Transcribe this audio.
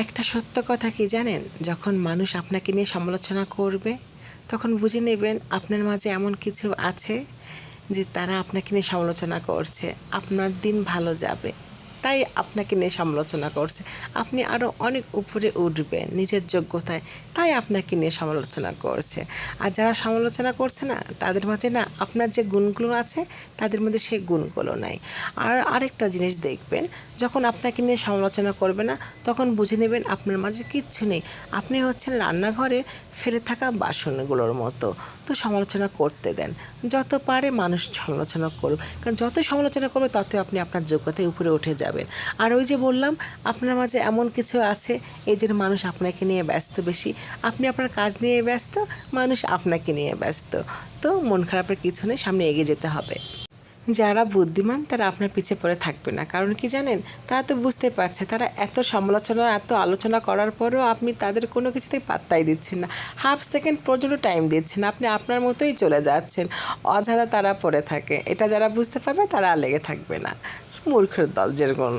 একটা সত্য কথা কি জানেন, যখন মানুষ আপনাকে নিয়ে সমালোচনা করবে তখন বুঝে নেবেন আপনার মাঝে এমন কিছু আছে যে তারা আপনাকে নিয়ে সমালোচনা করছে। আপনার দিন ভালো যাবে তাই আপনাকে নিয়ে সমালোচনা করছে। আপনি আরও অনেক উপরে উঠবেন নিজের যোগ্যতায়, তাই আপনাকে নিয়ে সমালোচনা করছে। আর যারা সমালোচনা করছে না তাদের মাঝে না আপনার যে গুণগুলো আছে তাদের মধ্যে সেই গুণগুলো নাই। আর আরেকটা জিনিস দেখবেন, যখন আপনাকে নিয়ে সমালোচনা করবে না তখন বুঝে নেবেন আপনার মাঝে কিচ্ছু নেই। আপনি হচ্ছেন রান্নাঘরে ফেলে থাকা বাসনগুলোর মতো। তো সমালোচনা করতে দেন, যত পারে মানুষ সমালোচনা করুক, কারণ যত সমালোচনা করবে ততই আপনি আপনার যোগ্যতায় উপরে উঠে যাবেন। আর ওই যে বললাম আপনার মাঝে এমন কিছু আছে এই জন্য মানুষ আপনাকে নিয়ে ব্যস্ত বেশি। আপনি আপনার কাজ নিয়ে ব্যস্ত, মানুষ আপনাকে নিয়ে ব্যস্ত। তো মন খারাপের কিছু নেই, সামনে এগিয়ে যেতে হবে। যারা বুদ্ধিমান তারা আপনার পিছে পড়ে থাকবে না, কারণ কি জানেন, তারা তো বুঝতে পারছে তারা এত সমালোচনা এত আলোচনা করার পরেও আপনি তাদের কোনো কিছুতেই পাত্তাই দিচ্ছেন না, হাফ সেকেন্ড পর্যন্ত টাইম দিচ্ছেন না, আপনি আপনার মতোই চলে যাচ্ছেন। অযথা তারা পড়ে থাকে, এটা যারা বুঝতে পারবে তারা আর লেগে থাকবে না। মূর্খের দল যেরকম।